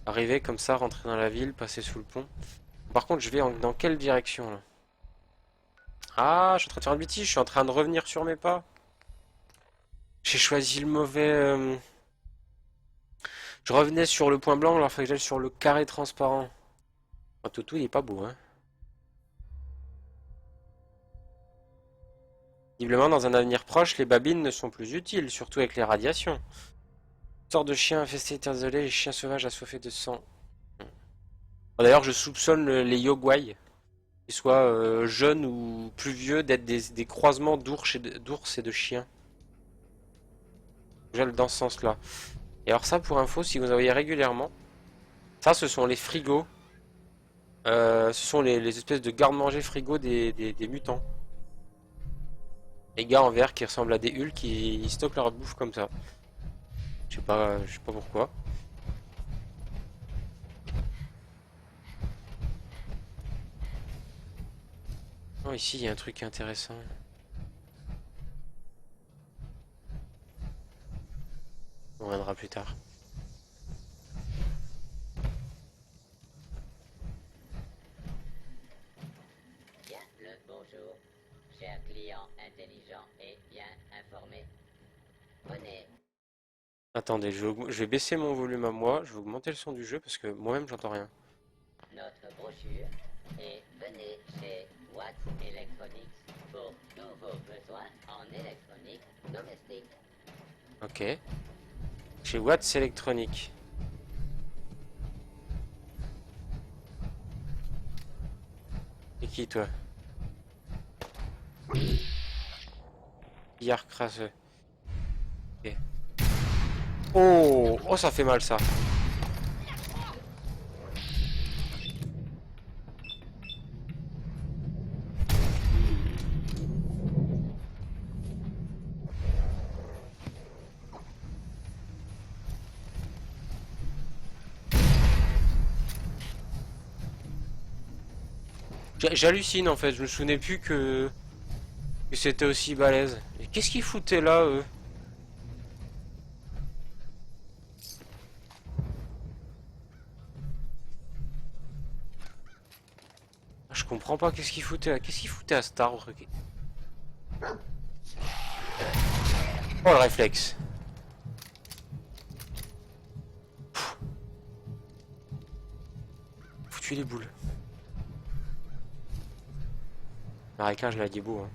Arriver comme ça, rentrer dans la ville, passer sous le pont. Par contre, je vais dans quelle direction là? Ah, je suis en train de faire une bêtise, je suis en train de revenir sur mes pas. J'ai choisi le mauvais. Je revenais sur le point blanc, alors il fallait que j'aille sur le carré transparent. Oh, Toutou, il est pas beau, hein. Visiblement, dans un avenir proche, les babines ne sont plus utiles, surtout avec les radiations. Sorte de chien infesté, terre isolée, et chien sauvage assoiffé de sang. D'ailleurs, je soupçonne les Yogwai, qu'ils soient jeunes ou plus vieux, d'être des croisements d'ours et de chiens. J'aime dans ce sens-là. Et alors ça, pour info, si vous en voyez régulièrement, ça, ce sont les frigos. Ce sont les espèces de garde-manger frigo des mutants. Les gars en vert qui ressemblent à des hulks qui stockent leur bouffe comme ça. Je sais pas pourquoi. Oh, ici, il y a un truc intéressant. On reviendra plus tard. Bien le bonjour, cher client intelligent et bien informé. Prenez Attendez, je vais baisser mon volume à moi. Je vais augmenter le son du jeu parce que moi-même, j'entends rien. notre brochure et venez chez Watts Electronics pour tous vos besoins en électronique domestique. Ok. Chez Watts Electronique. Et qui, toi? Billard crasseux. Ok. Oh! Oh, ça fait mal, ça. J'hallucine, en fait. Je me souvenais plus que c'était aussi balèze. Et qu'est-ce qu'ils foutaient là, eux? Je comprends pas qu'est-ce qu'ils foutaient là. Qu'est-ce qu'ils foutaient à cet arbre? Oh, le réflexe. Foutu les boules. Marécage, là, il est beau, hein.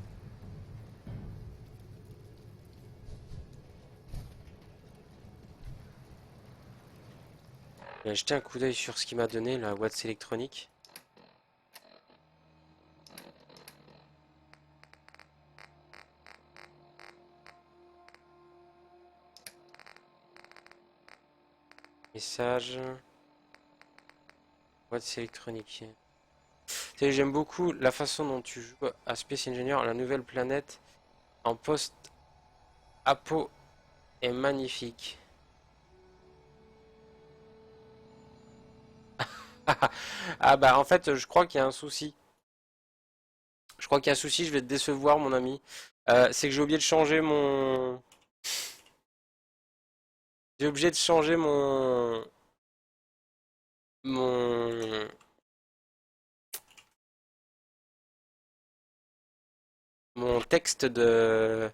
J'ai jeté un coup d'œil sur ce qu'il m'a donné, la Watts électronique. Message. Watts électronique. Tu sais, j'aime beaucoup la façon dont tu joues à Space Engineer. La nouvelle planète en post-apo est magnifique. Ah bah en fait, je crois qu'il y a un souci. Je crois qu'il y a un souci, je vais te décevoir, mon ami. C'est que j'ai oublié de changer mon... J'ai obligé de changer Mon... Mon texte de...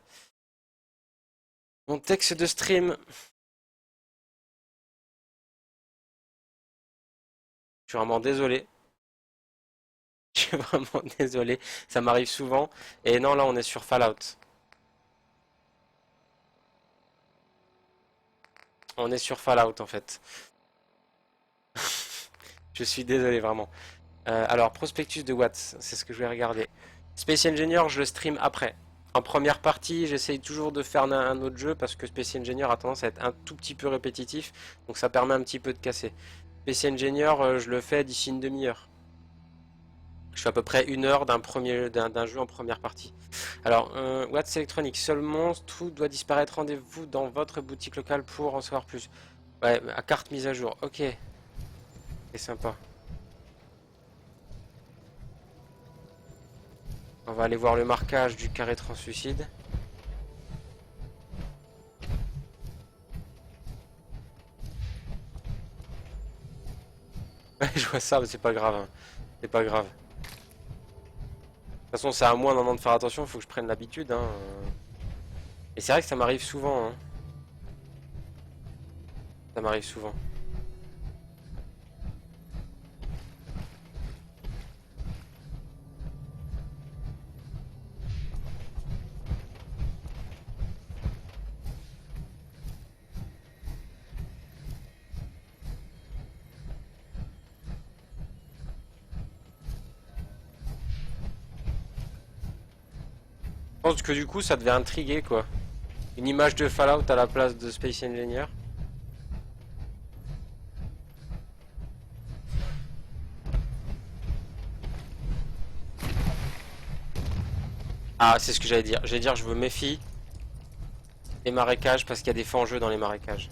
Mon texte de stream. Je suis vraiment désolé. Je suis vraiment désolé. Ça m'arrive souvent. Et non, là, on est sur Fallout. On est sur Fallout, en fait. Je suis désolé, vraiment. Alors, prospectus de Watts, c'est ce que je vais regarder. Space Engineer, je le stream après. En première partie, j'essaye toujours de faire un autre jeu parce que Space Engineer a tendance à être un tout petit peu répétitif. Donc ça permet un petit peu de casser. Space Engineer, je le fais d'ici une demi-heure. Je fais à peu près une heure d'un jeu en première partie. Alors, Watts Electronics, seul monstre, tout doit disparaître. Rendez-vous dans votre boutique locale pour en savoir plus. Ouais, à carte mise à jour. Ok, c'est sympa. On va aller voir le marquage du carré translucide. Ouais, je vois ça, mais c'est pas grave, hein. C'est pas grave. De toute façon, c'est à moi maintenant de faire attention, faut que je prenne l'habitude, hein. Et c'est vrai que ça m'arrive souvent, hein. Ça m'arrive souvent. Je pense que du coup, ça devait intriguer, quoi. Une image de Fallout à la place de Space Engineer. Ah, c'est ce que j'allais dire. J'allais dire, je me méfie des marécages parce qu'il y a des fangeux dans les marécages.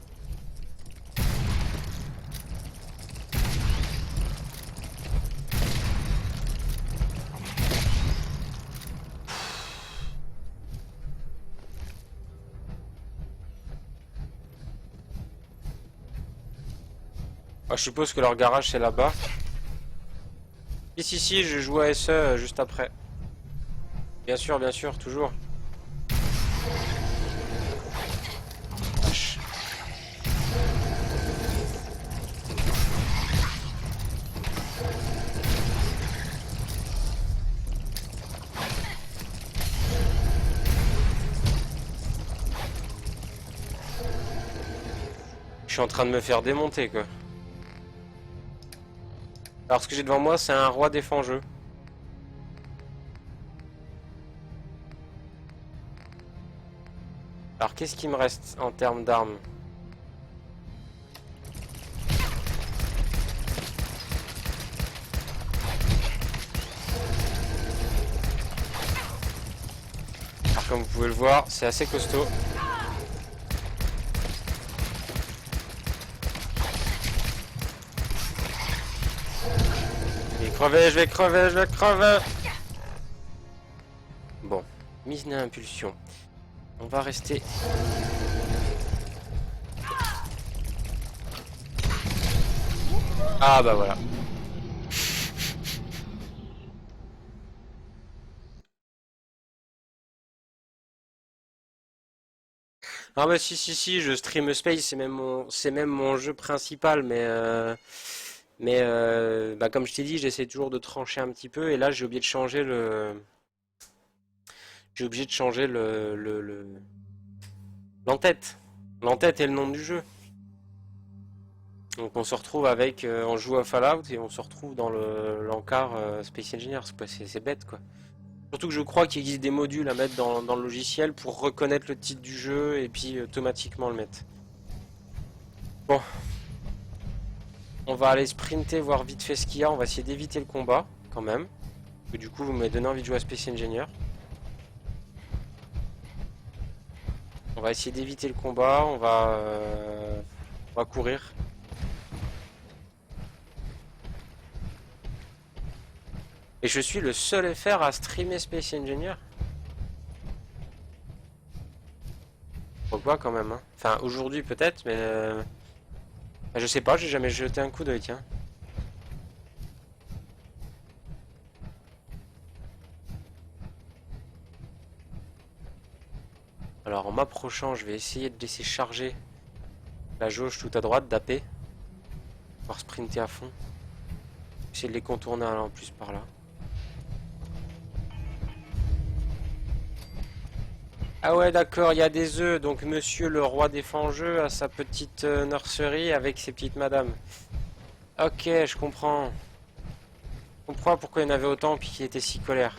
Ah, je suppose que leur garage c'est là-bas. Si, je joue à SE juste après. Bien sûr, toujours. Wesh. Je suis en train de me faire démonter, quoi. Alors, ce que j'ai devant moi, c'est un roi des fangeux. Alors, qu'est-ce qui me reste en termes d'armes? Alors, comme vous pouvez le voir, c'est assez costaud. Je vais crever. Bon, mise d'impulsion. On va rester. Ah bah voilà. Ah bah si, je stream Space, c'est même mon jeu principal, bah, comme je t'ai dit, j'essaie toujours de trancher un petit peu, et là j'ai oublié de changer l'entête. L'entête est le nom du jeu. Donc on se retrouve avec, on joue à Fallout et on se retrouve dans l'encart Space Engineer, c'est bête quoi. Surtout que je crois qu'il existe des modules à mettre dans le logiciel pour reconnaître le titre du jeu et puis automatiquement le mettre. Bon, on va aller sprinter, voir vite fait ce qu'il y a, on va essayer d'éviter le combat quand même. Parce que du coup vous m'avez donné envie de jouer à Space Engineer. On va essayer d'éviter le combat, on va courir. Et je suis le seul FR à streamer Space Engineer. Pourquoi quand même, hein. Enfin aujourd'hui peut-être, mais je sais pas, j'ai jamais jeté un coup d'œil, tiens. Alors en m'approchant, je vais essayer de laisser charger la jauge tout à droite d'AP. Pouvoir sprinter à fond. Essayer de les contourner en plus par là. Ah ouais d'accord, il y a des œufs, donc monsieur le roi des fangeux a sa petite nurserie avec ses petites madames. Ok, je comprends. Je comprends pourquoi il y en avait autant puis qu'il était si colère.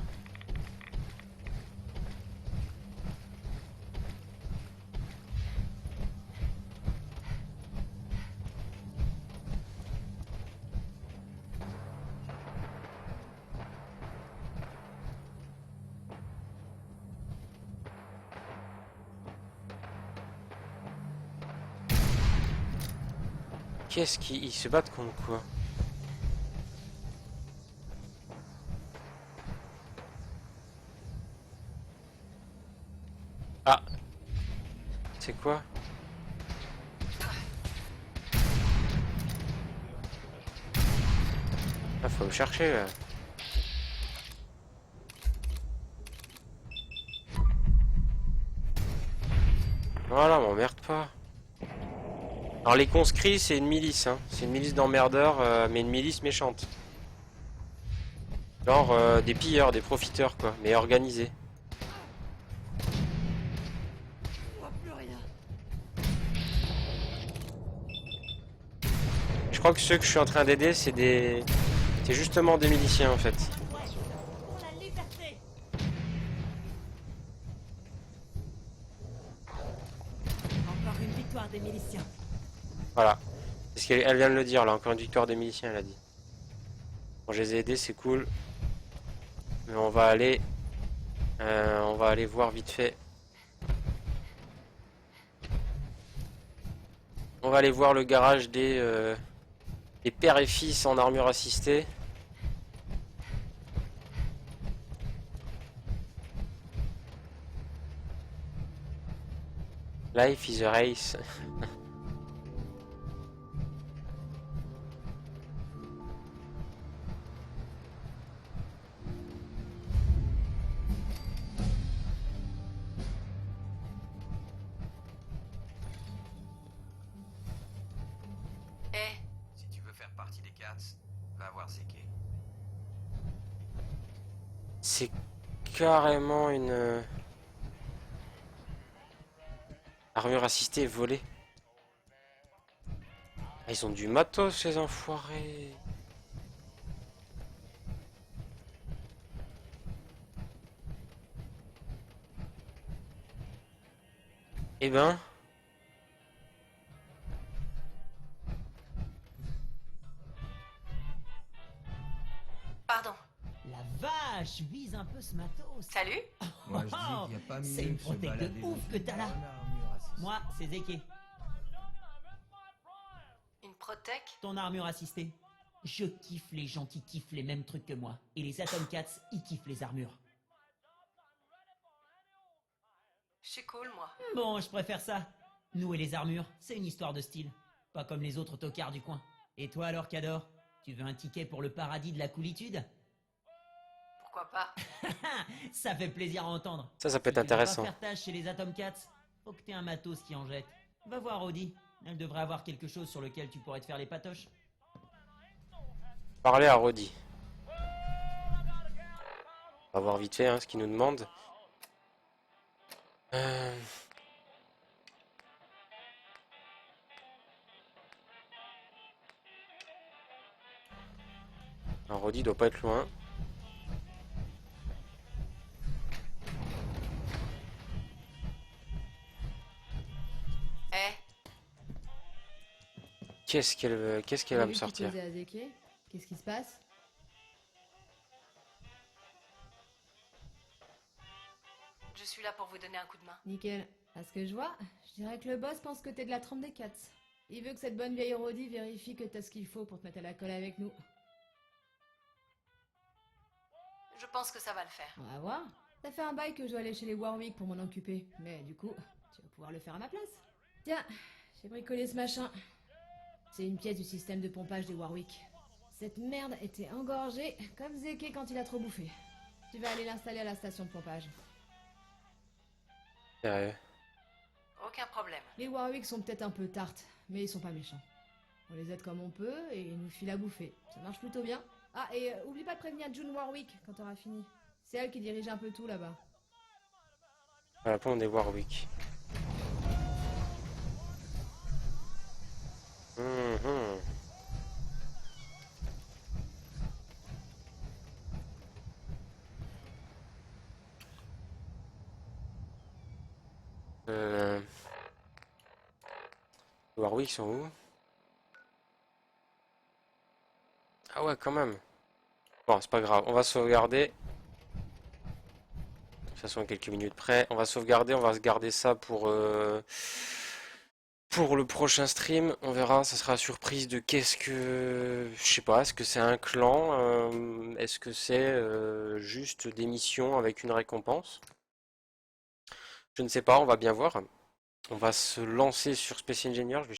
Qu'est-ce qu'ils se battent contre quoi? Ah, c'est quoi? Ah, faut me chercher là. Voilà, m'emmerde pas. Alors les conscrits, c'est une milice, hein. C'est une milice d'emmerdeurs, mais une milice méchante. Genre des pilleurs, des profiteurs, quoi, mais organisés. Je crois que ceux que je suis en train d'aider, c'est des... C'est justement des miliciens, en fait. Pour la liberté. Encore une victoire des miliciens. Voilà. C'est ce qu'elle vient de le dire, là. Encore une victoire des miliciens, elle a dit. Bon, je les ai aidés, c'est cool. Mais on va aller... on va aller voir vite fait. On va aller voir le garage des pères et fils en armure assistée. Life is a race. Eh, Si tu veux faire partie des Cats, va voir Zeke. C'est carrément une... armure assistée volée. Ah, ils ont du matos, ces enfoirés. Eh ben... pardon. La vache, vise un peu ce matos. Salut? Moi je dis Oh, qu'il n'y a pas c'est mieux une que se protège de balader ouf dans que une t'as là. bonne armure assistée. Moi, c'est Zeke, Une protec? ton armure assistée. Je kiffe les gens qui kiffent les mêmes trucs que moi. Et les Atom Cats, ils kiffent les armures. Je suis cool, moi. Bon, je préfère ça. Nous et les armures, c'est une histoire de style. Pas comme les autres tocards du coin. Et toi alors, Cador? Tu veux un ticket pour le paradis de la coolitude? Pourquoi pas? Ça fait plaisir à entendre. Ça peut être Si tu veux intéressant. pas faire tâche chez les Atom Cats, faut que t'aies un matos qui en jette. Va voir Audi. Elle devrait avoir quelque chose sur lequel tu pourrais te faire les patoches. Parler à Roddy. On va voir vite fait hein, ce qu'il nous demande. Alors Roddy doit pas être loin. Eh, Qu'est-ce qu'elle va me sortir? Qu'est-ce qui se passe? je suis là pour vous donner un coup de main. Nickel. À ce que je vois, je dirais que le boss pense que t'es de la trempe des Cats. Il veut que cette bonne vieille Roddy vérifie que t'as ce qu'il faut pour te mettre à la colle avec nous. Je pense que ça va le faire. On va voir. Ça fait un bail que je dois aller chez les Warwick pour m'en occuper. Mais du coup, tu vas pouvoir le faire à ma place. Tiens, j'ai bricolé ce machin. C'est une pièce du système de pompage des Warwick. Cette merde était engorgée comme Zeke quand il a trop bouffé. Tu vas aller l'installer à la station de pompage. Sérieux. Aucun problème. Les Warwick sont peut-être un peu tartes, mais ils sont pas méchants. On les aide comme on peut et ils nous filent à bouffer. Ça marche plutôt bien. Ah, et oublie pas de prévenir June Warwick quand t'auras fini. C'est elle qui dirige un peu tout là-bas. Voilà, pour on est Warwick. Mhm. Les Warwick sont où? Ah ouais, quand même. Bon, c'est pas grave, on va sauvegarder. De toute façon, à quelques minutes près. On va sauvegarder, on va se garder ça pour le prochain stream. On verra, ça sera la surprise de qu'est-ce que... Je sais pas, est-ce que c'est un clan? Est-ce que c'est juste des missions avec une récompense? Je ne sais pas, on va bien voir. On va se lancer sur Space Engineer. Je vais